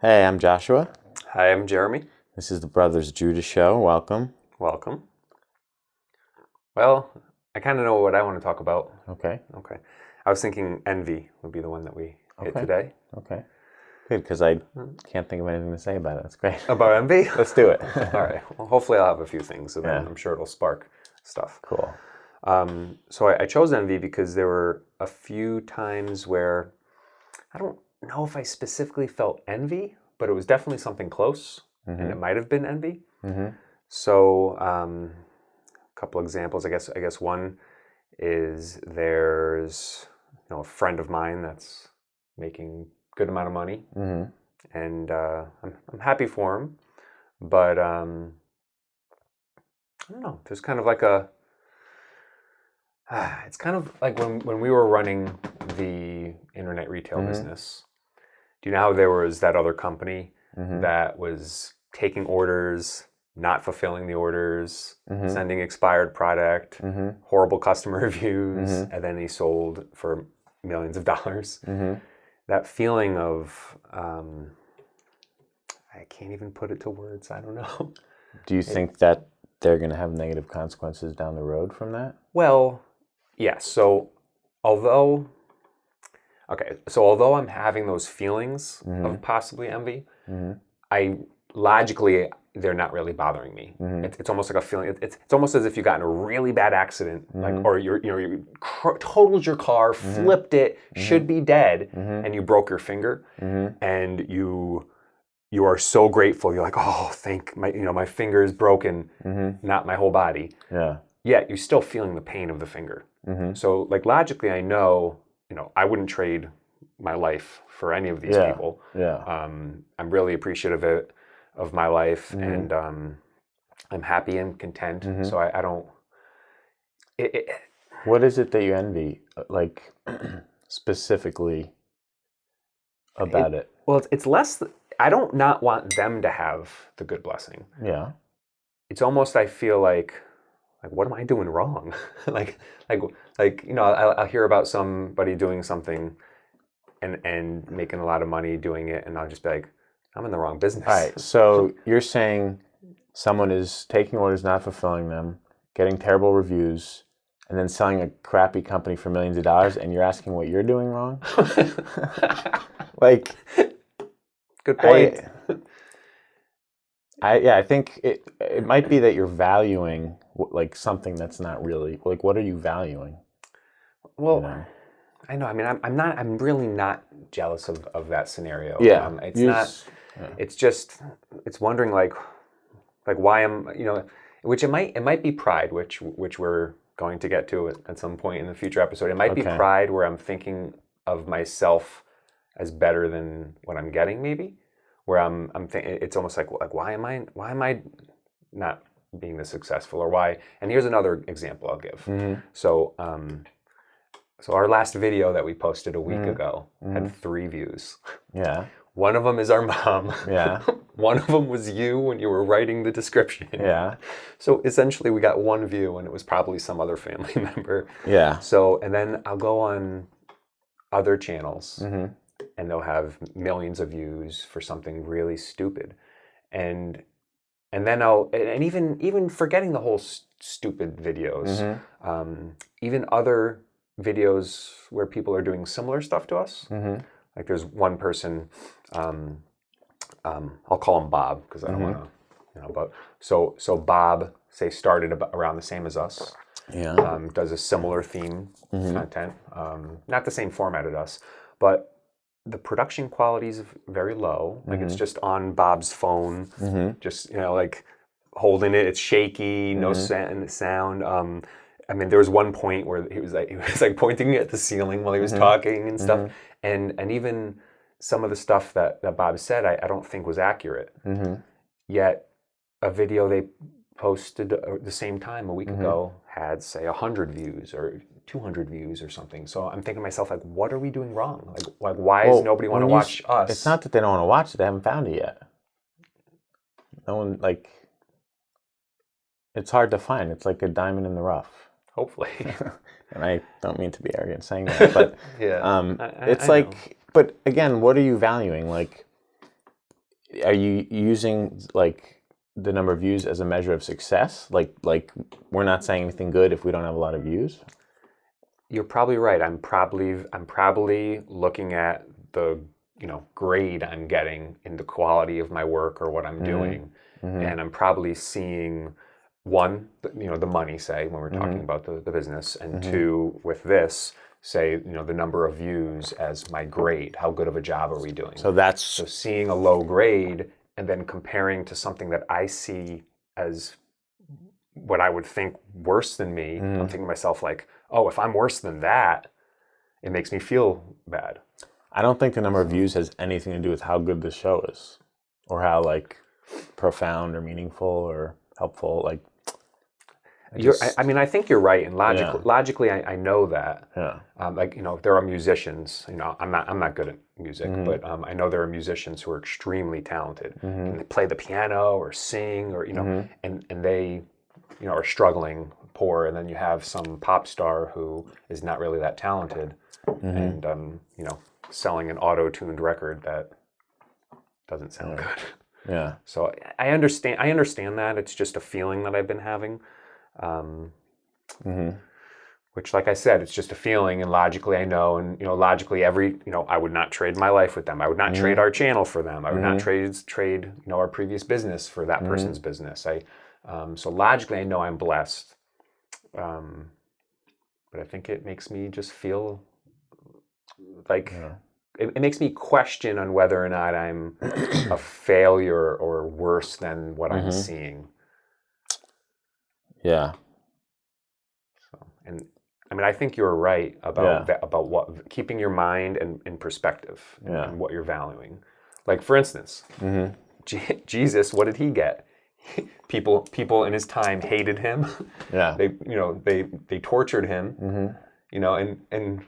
Hey, I'm Joshua. Hi, I'm Jeremy. This is the Brothers Judah Show. Welcome. Welcome. Well, I kind of know what I want to talk about. Okay. Okay. I was thinking envy would be the one that we hit Okay. today. Okay. Good, because I can't think of anything to say about it. That's great. About envy? Let's do it. All right. Well, hopefully I'll have a few things, so then Yeah. I'm sure it'll spark stuff. Cool. So I chose envy because there were a few times where I don't know if I specifically felt envy, but it was definitely something close, and it might have been envy. Mm-hmm. So a couple examples. I guess one is there's a friend of mine that's making a good amount of money, Mm-hmm. and I'm happy for him, but I don't know. There's kind of like it's kind of like when we were running the internet retail business. Do you know how there was that other company that was taking orders, not fulfilling the orders, sending expired product, horrible customer reviews, and then he sold for millions of dollars? That feeling of, I can't even put it to words, I don't know. Do you think that they're going to have negative consequences down the road from that? Well, yes. So although I'm having those feelings of possibly envy, I logically they're not really bothering me. It's almost like a feeling. It's almost as if you got in a really bad accident, like, or you totaled your car, flipped it, should be dead, and you broke your finger, and you are so grateful. You're like, oh, thank my finger is broken, not my whole body. Yeah. Yet you're still feeling the pain of the finger. So, like, logically, I know, I wouldn't trade my life for any of these people. Yeah. I'm really appreciative of my life, and I'm happy and content. So I don't. What is it that you envy, like, specifically about it? Well, it's less. I don't not want them to have the good blessing. Yeah. It's almost, I feel like what am I doing wrong? like I'll hear about somebody doing something and making a lot of money doing it, and I'll just be like, I'm in the wrong business. All right. So you're saying someone is taking orders, not fulfilling them, getting terrible reviews, and then selling a crappy company for millions of dollars, and you're asking what you're doing wrong? Like, good point. I think it might be that you're valuing like something that's not really, like, what are you valuing? Well, I know. I mean, I'm really not jealous of that scenario. Yeah. It's not. It's just. It's wondering like why am which it might be pride, which we're going to get to at some point in the future episode. It might be pride where I'm thinking of myself as better than what I'm getting, maybe. Where I'm thinking, it's almost like why am I not being this successful, or why? And here's another example I'll give. So our last video that we posted a week ago had 3 views. Yeah. One of them is our mom. Yeah. One of them was you when you were writing the description. Yeah. So essentially we got 1 view, and it was probably some other family member. Yeah. So, and then I'll go on other channels, and they'll have millions of views for something really stupid. And then and even forgetting the whole stupid videos, even other videos where people are doing similar stuff to us. Like there's one person, I'll call him Bob because I don't want to, but so Bob, say, started around the same as us. Yeah. Does a similar theme content, not the same format as us, but the production quality is very low. Like it's just on Bob's phone, just like holding it. It's shaky, no sound. I mean, there was one point where he was like pointing at the ceiling while he was talking and stuff, and even some of the stuff that Bob said, I don't think was accurate. Yet a video they posted at the same time a week ago had, say, 100 views or 200 views or something. So I'm thinking to myself, like, what are we doing wrong? Like why does nobody want to watch us? It's not that they don't want to watch it; they haven't found it yet. No one, like, it's hard to find. It's like a diamond in the rough. Hopefully. And I don't mean to be arrogant saying that, but yeah, it's like, but again, what are you valuing? Like, are you using like the number of views as a measure of success? Like we're not saying anything good if we don't have a lot of views. You're probably right. I'm probably looking at the grade I'm getting in the quality of my work or what I'm doing, and I'm probably seeing one, the money, say, when we're talking about the business, and two, with this, say, the number of views as my grade. How good of a job are we doing? So seeing a low grade and then comparing to something that I see as what I would think worse than me, I'm thinking to myself like, oh, if I'm worse than that, it makes me feel bad. I don't think the number of views has anything to do with how good the show is, or how like profound or meaningful or helpful. Like, I think you're right, and logically, I know that. Yeah. There are musicians. I'm not good at music, but I know there are musicians who are extremely talented, and they play the piano or sing, or and they, are struggling, poor, and then you have some pop star who is not really that talented, and selling an auto-tuned record that doesn't sound good. Yeah. So I understand that. It's just a feeling that I've been having. Which, like I said, it's just a feeling, and logically I know, and logically I would not trade my life with them. I would not trade our channel for them. I would not trade our previous business for that person's business. So logically I know I'm blessed, but I think it makes me just feel like it makes me question on whether or not I'm a failure or worse than what I'm seeing. Yeah. So, and I think you're right about about what keeping your mind in perspective and what you're valuing. Like, for instance, Jesus, what did he get? People in his time hated him. Yeah. They tortured him. And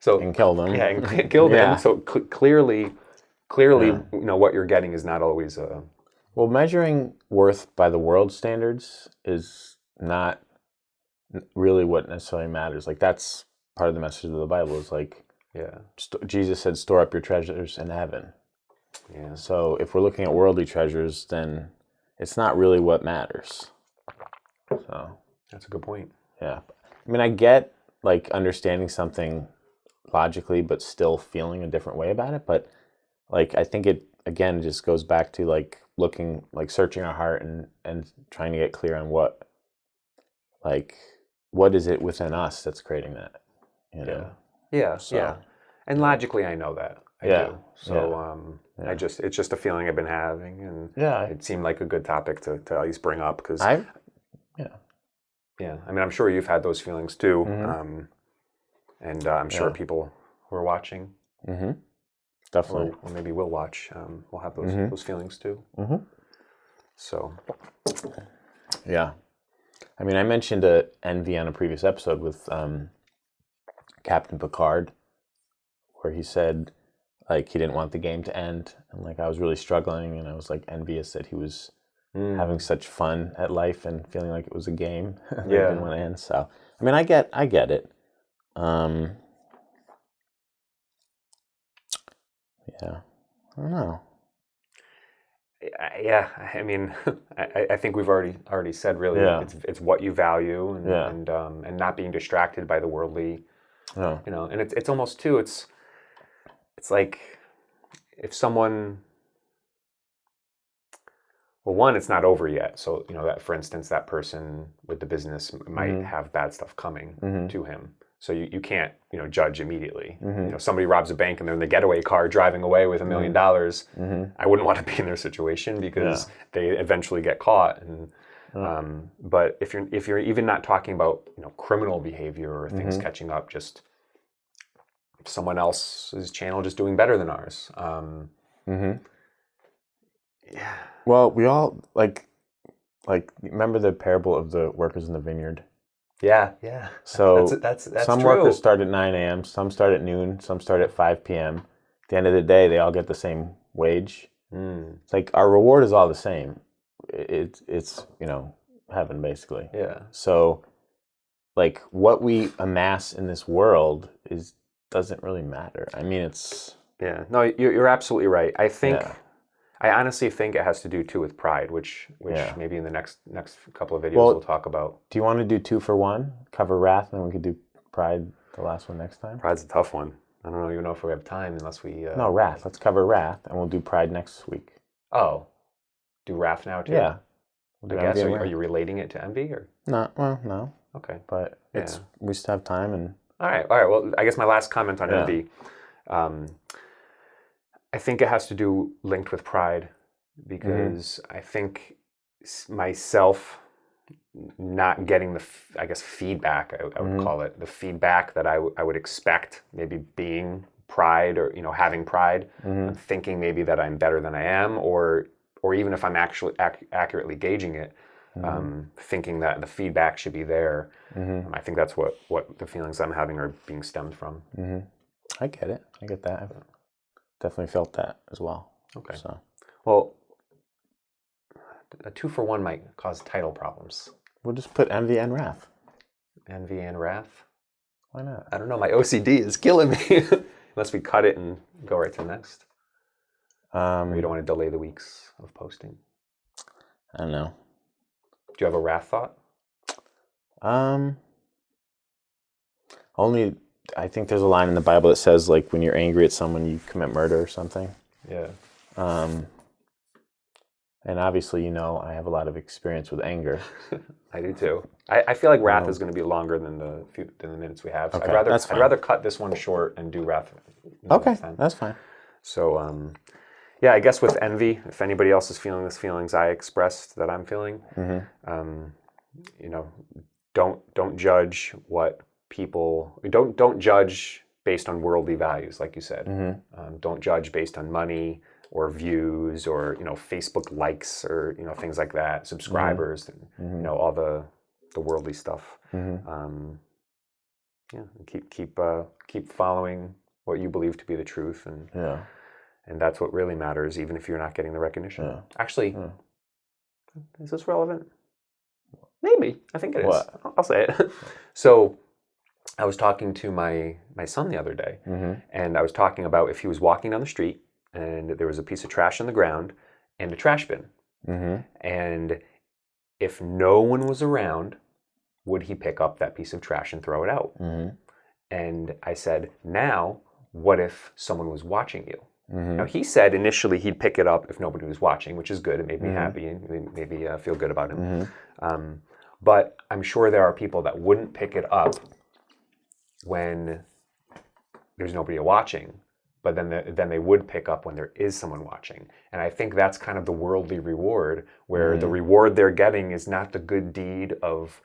so and killed him. Yeah, and killed him. So clearly, what you're getting is not always a. Well, measuring worth by the world standards is not really what necessarily matters. Like, that's part of the message of the Bible is like, Jesus said, store up your treasures in heaven. Yeah. So if we're looking at worldly treasures, then it's not really what matters. So that's a good point. Yeah. I mean, I get like understanding something logically, but still feeling a different way about it. But like, I think it, again, just goes back to like looking, like searching our heart and trying to get clear on what is it within us that's creating that, Yeah. So, and logically I know that. I do. So it's just a feeling I've been having, and it seemed like a good topic to at least bring up, because I mean, I'm sure you've had those feelings too, and I'm sure people who are watching, definitely, or maybe will watch, will have those feelings too. So, yeah. I mean, I mentioned envy on a previous episode with Captain Picard, where he said like he didn't want the game to end, and like I was really struggling, and I was like envious that he was having such fun at life and feeling like it was a game that didn't want to end. So I mean, I get it. Yeah, I don't know. Yeah, I mean, I think we've already said really it's what you value, and not being distracted by the worldly, and it's almost too, it's like if someone, well, one, it's not over yet, so that, for instance, that person with the business might have bad stuff coming to him. So you can't, judge immediately. Somebody robs a bank and they're in the getaway car driving away with $1 million. I wouldn't want to be in their situation, because they eventually get caught. And but if you're even not talking about criminal behavior or things catching up, just someone else's channel just doing better than ours. Yeah. Well, we all like remember the parable of the workers in the vineyard. Yeah. So that's some true. workers start at 9 a.m., some start at noon, some start at 5 p.m. At the end of the day, they all get the same wage. It's like our reward is all the same. It's heaven, basically. Yeah. So like what we amass in this world doesn't really matter. I mean, it's... Yeah. No, you're absolutely right. I I honestly think it has to do too with pride, which Yeah. maybe in the next couple of videos Well, we'll talk about. Do you want to do 2 for 1? Cover wrath, and then we could do pride, the last one next time? Pride's a tough one. I don't even know if we have time unless we. No, wrath. Let's cover wrath, and we'll do pride next week. Oh, do wrath now too? Yeah. I guess. Are you relating it to envy or? No, well, no. Okay. But we still have time, and All right. Well, I guess my last comment on envy. I think it has to do linked with pride, because I think myself not getting the, I guess, feedback, I would call it, the feedback that I would expect, maybe being pride or, having pride, I'm thinking maybe that I'm better than I am, or even if I'm actually accurately gauging it, thinking that the feedback should be there. I think that's what the feelings I'm having are being stemmed from. I get it. I get that. I've definitely felt that as well. Okay. So, well, a 2 for 1 might cause title problems. we'll just put envy and wrath. Envy and wrath. Why not? I don't know. My OCD is killing me. Unless we cut it and go right to the next. We don't want to delay the weeks of posting. I don't know. Do you have a wrath thought? Only, I think there's a line in the Bible that says, like, when you're angry at someone, you commit murder or something. Yeah. And obviously, I have a lot of experience with anger. I do too. I feel like wrath is going to be longer than the minutes we have. So Okay, I'd rather cut this one short and do wrath. Okay, that's fine. So, yeah, I guess with envy, if anybody else is feeling these feelings I expressed that I'm feeling, don't judge what people, don't judge based on worldly values, like you said. Don't judge based on money or views or Facebook likes or things like that, subscribers, and all the worldly stuff. Keep following what you believe to be the truth, and that's what really matters, even if you're not getting the recognition. Yeah. Actually, is this relevant? Maybe. I think it is. What? I'll say it. So I was talking to my son the other day, and I was talking about if he was walking down the street and there was a piece of trash on the ground and a trash bin. And if no one was around, would he pick up that piece of trash and throw it out? And I said, now, what if someone was watching you? Now, he said initially he'd pick it up if nobody was watching, which is good. It made me happy and made me feel good about him. But I'm sure there are people that wouldn't pick it up when there's nobody watching, but then they would pick up when there is someone watching. And I think that's kind of the worldly reward, where the reward they're getting is not the good deed of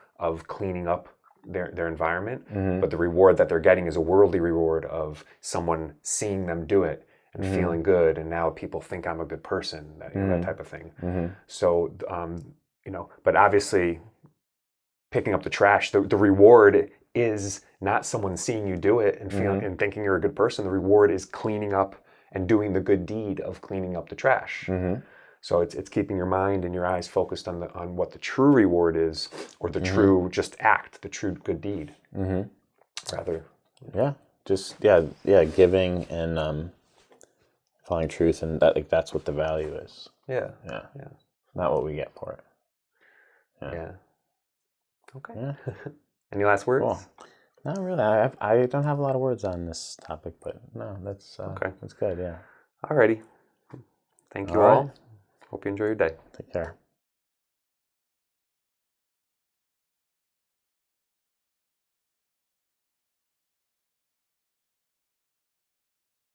cleaning up their environment, but the reward that they're getting is a worldly reward of someone seeing them do it and feeling good, and now people think I'm a good person, that type of thing. So, but obviously, picking up the trash, the reward is not someone seeing you do it and feeling and thinking you're a good person. The reward is cleaning up and doing the good deed of cleaning up the trash. So it's keeping your mind and your eyes focused on what the true reward is, or the true just act, the true good deed. Rather. Yeah. Just giving and following truth, and that's what the value is. Yeah. Not what we get for it. Yeah. Okay. Yeah. Any last words? Cool. Not really. I don't have a lot of words on this topic, but no, that's okay. That's good. Yeah. Alrighty. Thank you All right. all. Hope you enjoy your day. Take care.